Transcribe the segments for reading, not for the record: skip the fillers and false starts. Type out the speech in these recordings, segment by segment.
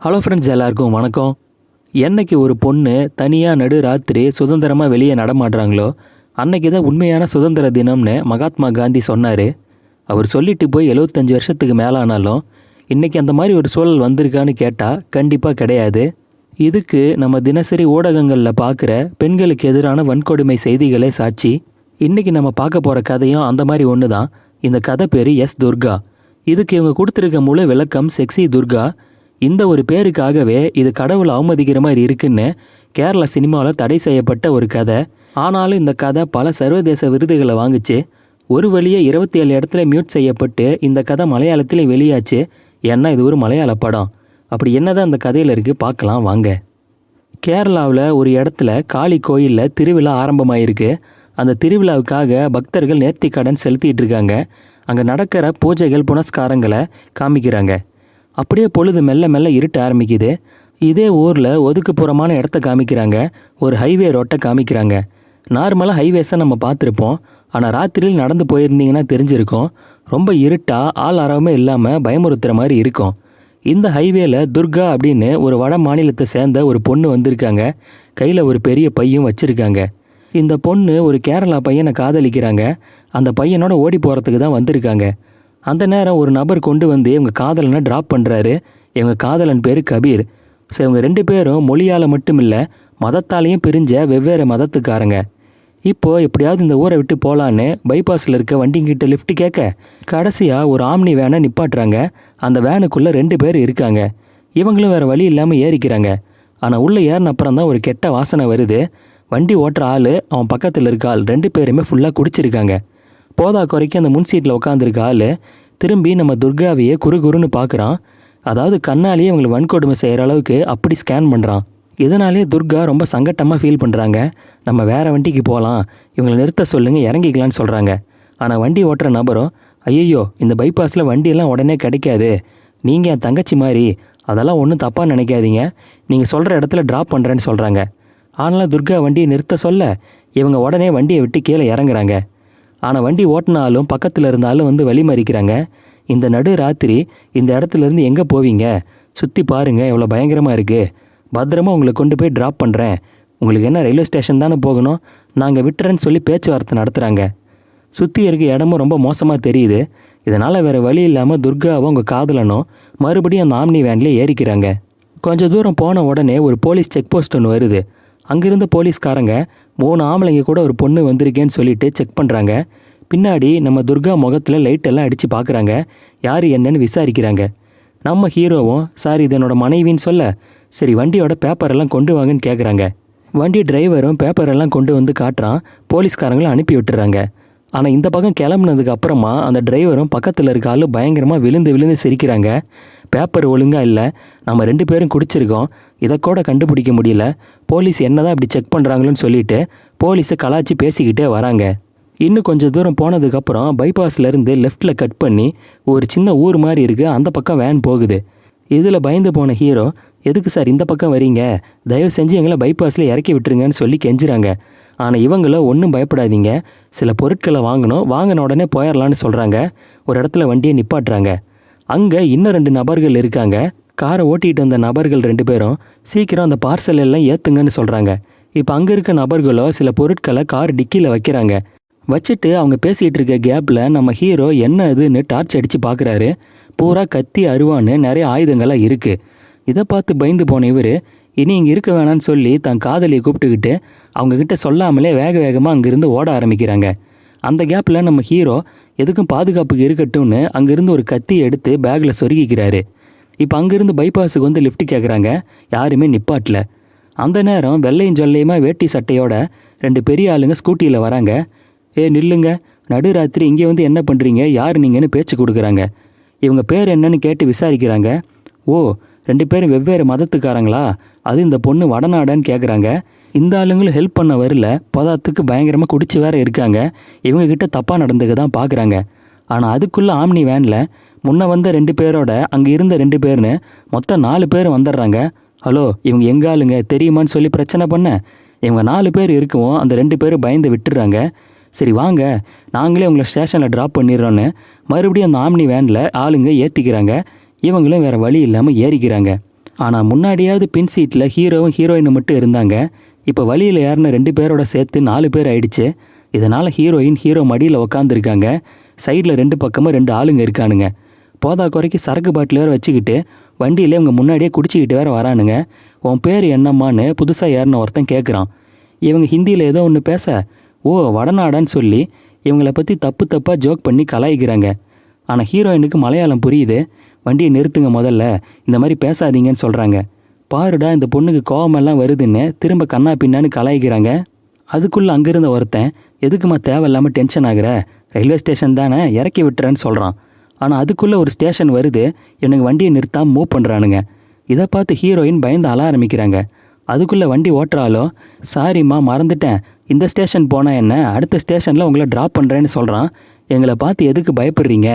Hello friends, எல்லாருக்கும் வணக்கம். என்னைக்கு ஒரு பொண்ணு தனியாக நடு ராத்திரி சுதந்திரமாக வெளியே நடமாடுறாங்களோ அன்னைக்கு தான் உண்மையான சுதந்திர தினம்னு மகாத்மா காந்தி சொன்னார். அவர் சொல்லிட்டு போய் 75 வருஷத்துக்கு மேலானாலும் இன்றைக்கி அந்த மாதிரி ஒரு சூழல் வந்திருக்கான்னு கேட்டால் கண்டிப்பாக கிடையாது. இதுக்கு நம்ம தினசரி ஊடகங்களில் பார்க்குற பெண்களுக்கு எதிரான வன்கொடுமை செய்திகளே சாட்சி. இன்றைக்கி நம்ம பார்க்க போகிற கதையும் அந்த மாதிரி ஒன்று தான். இந்த கதை பேர் எஸ் துர்கா. இதுக்கு இவங்க கொடுத்துருக்க முழு விளக்கம் செக்ஸி துர்கா. இந்த ஒரு பேருக்காகவே இது கடவுளை அவமதிக்கிற மாதிரி இருக்குன்னு கேரளா சினிமாவில் தடை செய்யப்பட்ட ஒரு கதை. ஆனாலும் இந்த கதை பல சர்வதேச விருதுகளை வாங்குச்சு. ஒரு வழியே 27 இடத்துல மியூட் செய்யப்பட்டு இந்த கதை மலையாளத்திலையும் வெளியாச்சு. ஏன்னா இது ஒரு மலையாள படம். அப்படி என்னதான் அந்த கதையில் இருக்குது பார்க்கலாம் வாங்க. கேரளாவில் ஒரு இடத்துல காளி கோயிலில் திருவிழா ஆரம்பமாயிருக்கு. அந்த திருவிழாவுக்காக பக்தர்கள் நேர்த்தி கடன் செலுத்திட்டு இருக்காங்க. அங்கே நடக்கிற பூஜைகள் புனஸ்காரங்களை காமிக்கிறாங்க. அப்படியே பொழுது மெல்ல மெல்ல இருட்ட ஆரம்பிக்குது. இதே ஊரில் ஒதுக்குப்புறமான இடத்த காமிக்கிறாங்க. ஒரு ஹைவே ரோட்டை காமிக்கிறாங்க. நார்மலாக ஹைவேஸை நம்ம பார்த்துருப்போம். ஆனால் ராத்திரியில் நடந்து போயிருந்தீங்கன்னா தெரிஞ்சிருக்கும். ரொம்ப இருட்டாக ஆள் ஆரவமே இல்லாமல் பயமுறுத்துகிற மாதிரி இருக்கும். இந்த ஹைவேல துர்கா அப்படின்னு ஒரு வட மாநிலத்தை சேர்ந்த ஒரு பொண்ணு வந்திருக்காங்க. கையில் ஒரு பெரிய பையும் வச்சுருக்காங்க. இந்த பொண்ணு ஒரு கேரளா பையனை காதலிக்கிறாங்க. அந்த பையனோட ஓடி போகிறதுக்கு தான் வந்திருக்காங்க. அந்த நேரம் ஒரு நபர் கொண்டு வந்து இவங்க காதலனை ட்ராப் பண்ணுறாரு. இவங்க காதலன் பேர் கபீர். ஸோ இவங்க 2 பேரும் மொழியால் மட்டும் இல்லை மதத்தாலேயும் பிரிஞ்ச வெவ்வேறு மதத்துக்காரங்க. இப்போது எப்படியாவது இந்த ஊரை விட்டு போகலான்னு பைபாஸில் இருக்க வண்டிங்கிட்ட லிஃப்ட் கேட்க கடைசியாக ஒரு ஆம்னி வேனை நிப்பாட்டுறாங்க. அந்த வேனுக்குள்ளே 2 பேர் இருக்காங்க. இவங்களும் வேறு வழி இல்லாமல் ஏறிக்கிறாங்க. ஆனால் உள்ளே ஏறின அப்புறம் தான் ஒரு கெட்ட வாசனை வருது. வண்டி ஓட்டுற ஆள், அவன் பக்கத்தில் இருக்க ஆள் 2 பேருமே ஃபுல்லாக குடிச்சிருக்காங்க. போதா குறைக்கு அந்த முன் சீட்டில் உட்காந்துருக்க ஆள் திரும்பி நம்ம துர்காவையே குறுகுறுன்னு பார்க்குறான். அதாவது கண்ணாலேயே இவங்களை வன்கொடுமை செய்கிற அளவுக்கு அப்படி ஸ்கேன் பண்ணுறான். இதனாலே துர்கா ரொம்ப சங்கட்டமாக ஃபீல் பண்ணுறாங்க. நம்ம வேறு வண்டிக்கு போகலாம், இவங்களை நிறுத்த சொல்லுங்கள், இறங்கிக்கலான்னு சொல்கிறாங்க. ஆனால் வண்டி ஓட்டுற நபரும் ஐயோ இந்த பைபாஸில் வண்டியெல்லாம் உடனே கிடைக்காது, நீங்கள் என் தங்கச்சி மாதிரி, அதெல்லாம் ஒன்றும் தப்பாக நினைக்காதீங்க, நீங்கள் சொல்கிற இடத்துல ட்ராப் பண்ணுறேன்னு சொல்கிறாங்க. ஆனாலும் துர்கா வண்டியை நிறுத்த சொல்ல இவங்க உடனே வண்டியை விட்டு கீழே இறங்குறாங்க. ஆனால் வண்டி ஓட்டினாலும் பக்கத்தில் இருந்தாலும் வந்து வழிமறிக்கிறாங்க. இந்த நடு ராத்திரி இந்த இடத்துலேருந்து எங்கே போவீங்க, சுற்றி பாருங்கள், எவ்வளோ பயங்கரமாக இருக்குது, பத்திரமா உங்களை கொண்டு போய் ட்ராப் பண்ணுறேன், உங்களுக்கு என்ன ரயில்வே ஸ்டேஷன் தானே போகணும், நாங்கள் விட்டுறேன்னு சொல்லி பேச்சுவார்த்தை நடத்துகிறாங்க. சுற்றி இருக்க இடமும் ரொம்ப மோசமாக தெரியுது. இதனால் வேறு வழி இல்லாமல் துர்காவும் அவங்க காதலனும் மறுபடியும் அந்த ஆம்னி வேன்லேயே ஏறிக்கிறாங்க. கொஞ்சம் தூரம் போன உடனே ஒரு போலீஸ் செக் போஸ்ட் ஒன்று வருது. அங்கிருந்த போலீஸ்காரங்க 3 ஆம்பளைங்க கூட ஒரு பொண்ணு வந்திருக்கேன்னு சொல்லிட்டு செக் பண்ணுறாங்க. பின்னாடி நம்ம துர்கா முகத்தில் லைட்டெல்லாம் அடித்து பார்க்குறாங்க. யார் என்னன்னு விசாரிக்கிறாங்க. நம்ம ஹீரோவும் சார் இது என்னோட மனைவின்னு சொல்ல சரி வண்டியோட பேப்பரெல்லாம் கொண்டு வாங்கன்னு கேட்குறாங்க. வண்டி டிரைவரும் பேப்பரெல்லாம் கொண்டு வந்து காட்டுறான். போலீஸ்காரங்களும் அனுப்பி விட்டுறாங்க. ஆனால் இந்த பக்கம் கிளம்புனதுக்கு அப்புறமா அந்த டிரைவரும் பக்கத்தில் இருக்க ஆள் பயங்கரமாக விழுந்து சிரிக்கிறாங்க. பேப்பர் ஒழுங்காக இல்லை, நம்ம 2 பேரும் குடிச்சிருக்கோம், இதை கூட கண்டுபிடிக்க முடியல, போலீஸ் என்ன தான் இப்படி செக் பண்ணுறாங்களோன்னு சொல்லிட்டு போலீஸை கலாச்சி பேசிக்கிட்டே வராங்க. இன்னும் கொஞ்சம் தூரம் போனதுக்கப்புறம் பைபாஸ்லேருந்து லெஃப்ட்டில் கட் பண்ணி ஒரு சின்ன ஊர் மாதிரி இருக்குது. அந்த பக்கம் வேன் போகுது. இதில் பயந்து போன ஹீரோ எதுக்கு சார் இந்த பக்கம் வரீங்க, தயவு செஞ்சு எங்களை பைபாஸில் இறக்கி விட்டுருங்கன்னு சொல்லி கெஞ்சுறாங்க. ஆனால் இவங்கள ஒன்றும் பயப்படாதீங்க, சில பொருட்களை வாங்கணும், வாங்கின உடனே போயிடலான்னு சொல்கிறாங்க. ஒரு இடத்துல வண்டியை நிப்பாட்டுறாங்க. அங்கே இன்னும் 2 நபர்கள் இருக்காங்க. காரை ஓட்டிகிட்டு வந்த நபர்கள் 2 பேரும் சீக்கிரம் அந்த பார்சல் எல்லாம் ஏற்றுங்கன்னு சொல்கிறாங்க. இப்போ அங்கே இருக்க நபர்களோ சில பொருட்களை கார் டிக்கியில் வைக்கிறாங்க. வச்சுட்டு அவங்க பேசிகிட்டு இருக்க கேப்பில் நம்ம ஹீரோ என்ன இதுன்னு டார்ச் அடித்து பார்க்குறாரு. பூரா கத்தி அருவான்னு நிறைய ஆயுதங்களாக இருக்குது. இதை பார்த்து பயந்து போன இவர் இனி இங்கே இருக்க வேணான்னு சொல்லி தன் காதலியை கூப்பிட்டுக்கிட்டு அவங்கக்கிட்ட சொல்லாமலே வேக வேகமாக அங்கேருந்து ஓட ஆரம்பிக்கிறாங்க. அந்த கேப்பில் நம்ம ஹீரோ எதுக்கும் பாதுகாப்புக்கு இருக்கட்டும்னு அங்கேருந்து ஒரு கத்தி எடுத்து பேக்கில் சொருகிக்கிறாரு. இப்போ அங்கேருந்து பைபாஸுக்கு வந்து லிஃப்ட் கேட்குறாங்க. யாருமே நிப்பாட்டல. அந்த நேரம் வெள்ளையும் ஜொல்லையுமா வேட்டி சட்டையோட 2 பெரிய ஆளுங்க ஸ்கூட்டியில் வராங்க. நில்லுங்க, நடுராத்திரி இங்கே வந்து என்ன பண்ணுறீங்க, யார் நீங்கன்னு பேச்சு கொடுக்குறாங்க. இவங்க பேர் என்னன்னு கேட்டு விசாரிக்கிறாங்க. ஓ 2 பேரும் வெவ்வேறு மதத்துக்காரங்களா, அது இந்த பொண்ணு வடநாடான்னு கேட்குறாங்க. இந்த ஆளுங்களும் ஹெல்ப் பண்ண வரல, பதாத்துக்கு பயங்கரமாக குடிச்சு வேற இருக்காங்க. இவங்கக்கிட்ட தப்பாக நடந்துக்க தான் பார்க்குறாங்க. ஆனால் அதுக்குள்ளே ஆம்னி வேனில் முன்ன வந்த 2 பேரோட அங்கே இருந்த 2 பேர்னு மொத்தம் 4 பேர் வந்துடுறாங்க. ஹலோ இவங்க எங்க ஆளுங்க தெரியுமான்னு சொல்லி பிரச்சனை பண்ண இவங்க 4 பேர் இருக்கவும் அந்த 2 பேரும் பயந்து விட்டுடுறாங்க. சரி வாங்க நாங்களே உங்களை ஸ்டேஷனில் ட்ராப் பண்ணிடுறோன்னு மறுபடியும் அந்த ஆம்னி வேனில் ஆளுங்க ஏற்றிக்கிறாங்க. இவங்களும் வேறு வழி இல்லாமல் ஏறிக்கிறாங்க. ஆனால் முன்னாடியாவது பின் சீட்டில் ஹீரோவும் ஹீரோயினும் மட்டும் இருந்தாங்க. இப்போ வழியில் ஏறின 2 பேரோட சேர்த்து 4 பேர் ஆயிடுச்சு. இதனால் ஹீரோயின் ஹீரோ மடியில் உக்காந்துருக்காங்க. சைடில் 2 பக்கமும் 2 ஆளுங்க இருக்கானுங்க. போதா குறைக்கு சரக்கு பாட்டில் வேறு வச்சுக்கிட்டு வண்டியில் இவங்க முன்னாடியே குடிச்சிக்கிட்டு வேறு வரானுங்க. உன் பேர் என்னம்மான்னு புதுசாக ஏறின ஒருத்தன் கேட்குறான். இவங்க ஹிந்தியில் ஏதோ ஒன்று பேச, ஓ வடநாடான்னு சொல்லி இவங்களை பற்றி தப்பாக ஜோக் பண்ணி கலாய்க்கிறாங்க. ஆனால் ஹீரோயினுக்கு மலையாளம் புரியுது. வண்டியை நிறுத்துங்க, முதல்ல இந்த மாதிரி பேசாதீங்கன்னு சொல்கிறாங்க. பாருடா இந்த பொண்ணுக்கு கோவமெல்லாம் வருதுன்னு திரும்ப கண்ணா பின்னான்னு கலாய்க்கிறாங்க. அதுக்குள்ளே அங்கிருந்த ஒருத்தன், எதுக்குமா தேவையில்லாமல் டென்ஷன் ஆகிற, ரயில்வே ஸ்டேஷன் தானே, இறக்கி விட்டுறேன்னு சொல்கிறான். ஆனால் அதுக்குள்ளே ஒரு ஸ்டேஷன் வருது, எனக்கு வண்டியை நிறுத்தாமல் மூவ் பண்ணுறானுங்க. இதை பார்த்து ஹீரோயின் பயந்து அழ ஆரம்பிக்கிறாங்க. அதுக்குள்ளே வண்டி ஓட்டுறாலோ, சாரிம்மா மறந்துட்டேன், இந்த ஸ்டேஷன் போனால் என்ன, அடுத்த ஸ்டேஷனில் உங்களை ட்ராப் பண்ணுறேன்னு சொல்கிறான். எங்களை பார்த்து எதுக்கு பயப்படுறீங்க,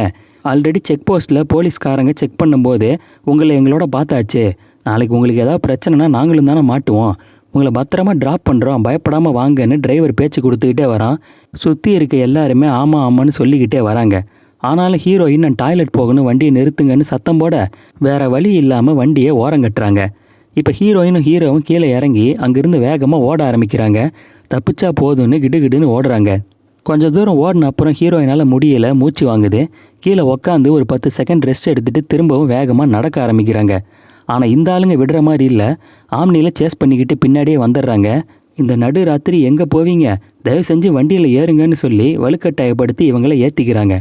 ஆல்ரெடி செக் போஸ்ட்டில் போலீஸ்காரங்க செக் பண்ணும்போது உங்களை எங்களோட பார்த்தாச்சு, நாளைக்கு உங்களுக்கு ஏதாவது பிரச்சனைனா நாங்களும் தானே மாட்டுவோம், உங்களை பத்திரமா ட்ராப் பண்ணுறோம், பயப்படாமல் வாங்கன்னு டிரைவர் பேச்சு கொடுத்துக்கிட்டே வரான். சுற்றி இருக்க எல்லாருமே ஆமாம் ஆமான்னு சொல்லிக்கிட்டே வராங்க. ஆனாலும் ஹீரோயின் நான் டாய்லெட் போகணும், வண்டியை நிறுத்துங்கன்னு சத்தம் போட வேறு வழி இல்லாமல் வண்டியை ஓரங்கட்டுறாங்க. இப்போ ஹீரோயினும் ஹீரோவும் கீழே இறங்கி அங்கேருந்து வேகமாக ஓட ஆரம்பிக்கிறாங்க. தப்பிச்சா போதும்னு கிடுகிடுன்னு ஓடுறாங்க. கொஞ்சம் தூரம் ஓடின அப்புறம் ஹீரோயினால் முடியலை, மூச்சு வாங்குது. கீழே உக்காந்து ஒரு 10 செகண்ட் ரெஸ்ட் எடுத்துகிட்டு திரும்பவும் வேகமாக நடக்க ஆரம்பிக்கிறாங்க. ஆனால் இந்த ஆளுங்க விடுற மாதிரி இல்லை, ஆம்னியில் சேஸ் பண்ணிக்கிட்டு பின்னாடியே வந்துடுறாங்க. இந்த நடு ராத்திரி எங்கே போவீங்க, தயவு செஞ்சு வண்டியில் ஏறுங்கன்னு சொல்லி வலுக்கட்டாயப்படுத்தி இவங்களை ஏற்றிக்கிறாங்க.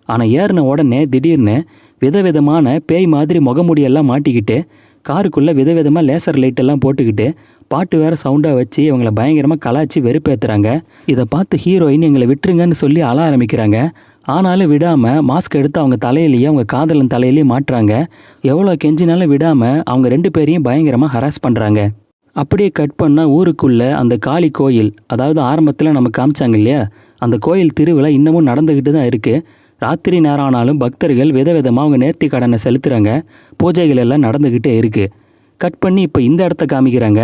ஆனால் ஏறின உடனே திடீர்னு விதவிதமான பேய் மாதிரி முகமுடியெல்லாம் மாட்டிக்கிட்டு காருக்குள்ளே விதவிதமாக லேசர் லைட்டெல்லாம் போட்டுக்கிட்டு பாட்டு வேறு சவுண்டாக வச்சு இவங்களை பயங்கரமாக கலாய்ச்சி வெறுப்பேற்றுறாங்க. இதை பார்த்து ஹீரோயின் எங்களை விட்டுருங்கன்னு சொல்லி அழ ஆரம்பிக்கிறாங்க. ஆனாலும் விடாமல் மாஸ்க் எடுத்து அவங்க தலையிலேயே அவங்க காதலன் தலையிலேயே மாட்டுறாங்க. எவ்வளோ கெஞ்சினாலும் விடாமல் அவங்க 2 பேரையும் பயங்கரமாக ஹராஸ் பண்ணுறாங்க. அப்படியே கட் பண்ணால் ஊருக்குள்ளே அந்த காளி கோயில், அதாவது ஆரம்பத்தில் நம்ம காமிச்சாங்க இல்லையா, அந்த கோயில் திருவிழா இன்னமும் நடந்துக்கிட்டு தான் இருக்குது. ராத்திரி நேரம் ஆனாலும் பக்தர்கள் விதவிதமாக அவங்க நேர்த்தி கடனை செலுத்துகிறாங்க. பூஜைகள் எல்லாம் நடந்துக்கிட்டே இருக்குது. கட் பண்ணி இப்போ இந்த இடத்த காமிக்கிறாங்க.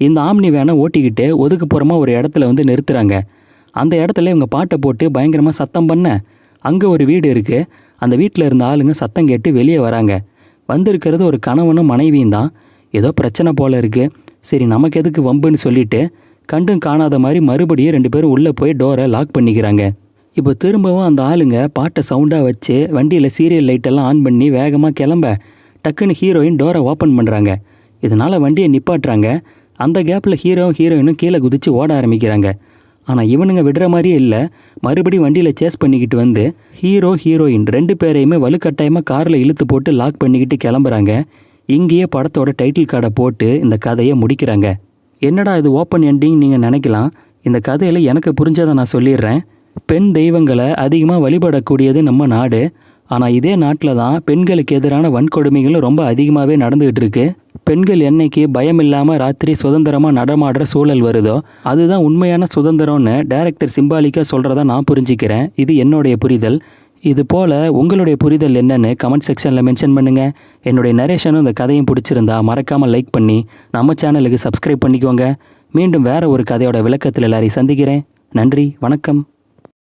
இந்த ஆம்னி வேனை ஓட்டிக்கிட்டு ஒதுக்குப்புறமாக ஒரு இடத்துல வந்து நிறுத்துகிறாங்க. அந்த இடத்துல இவங்க பாட்டை போட்டு பயங்கரமாக சத்தம் பண்ண அங்கே ஒரு வீடு இருக்குது. அந்த வீட்டில் இருந்த ஆளுங்க சத்தம் கேட்டு வெளியே வராங்க. வந்திருக்கிறது ஒரு கணவனும் மனைவியும் தான். ஏதோ பிரச்சனை போல் இருக்குது, சரி நமக்கு எதுக்கு வம்புன்னு சொல்லிட்டு கண்டும் காணாத மாதிரி மறுபடியும் 2 பேரும் உள்ளே போய் டோரை லாக் பண்ணிக்கிறாங்க. இப்போ திரும்பவும் அந்த ஆளுங்க பாட்டை சவுண்டாக வச்சு வண்டியில் சீரியல் லைட்டெல்லாம் ஆன் பண்ணி வேகமாக கிளம்ப டக்குன்னு ஹீரோயின் டோரை ஓப்பன் பண்ணுறாங்க. இதனால் வண்டியை நிப்பாட்டுறாங்க. அந்த கேப்பில் ஹீரோயினும் கீழே குதித்து ஓட ஆரம்பிக்கிறாங்க. ஆனால் இவனுங்க விடுற மாதிரியே இல்லை, மறுபடியும் வண்டியில் சேஸ் பண்ணிக்கிட்டு வந்து ஹீரோயின் 2 பேரையுமே வலுக்கட்டாயமாக காரில் இழுத்து போட்டு லாக் பண்ணிக்கிட்டு கிளம்புறாங்க. இங்கேயே படத்தோட டைட்டில் கார்டை போட்டு இந்த கதையை முடிக்கிறாங்க. என்னடா இது ஓப்பன் எண்டிங் நீங்கள் நினைக்கலாம். இந்த கதையில் எனக்கு புரிஞ்சதை நான் சொல்லிடுறேன். பெண் தெய்வங்களை அதிகமாக வழிபடக்கூடியது நம்ம நாடு. ஆனால் இதே நாட்டில் தான் பெண்களுக்கு எதிரான வன்கொடுமைகளும் ரொம்ப அதிகமாகவே நடந்துகிட்டு இருக்கு. பெண்கள் என்னைக்கு பயம் இல்லாமல் ராத்திரி சுதந்திரமாக நடமாடுற சூழல் வருதோ அதுதான் உண்மையான சுதந்திரம்னு டைரக்டர் சிம்பாலிக்காக சொல்கிறத நான் புரிஞ்சிக்கிறேன். இது என்னுடைய புரிதல். இது போல் உங்களுடைய புரிதல் என்னன்னு கமெண்ட் செக்ஷனில் மென்ஷன் பண்ணுங்கள். என்னுடைய நரேஷனும் இந்த கதையும் பிடிச்சிருந்தா மறக்காமல் லைக் பண்ணி நம்ம சேனலுக்கு சப்ஸ்கிரைப் பண்ணிக்கோங்க. மீண்டும் வேறு ஒரு கதையோட விளக்கத்தில் எல்லாரையும் சந்திக்கிறேன். நன்றி, வணக்கம்.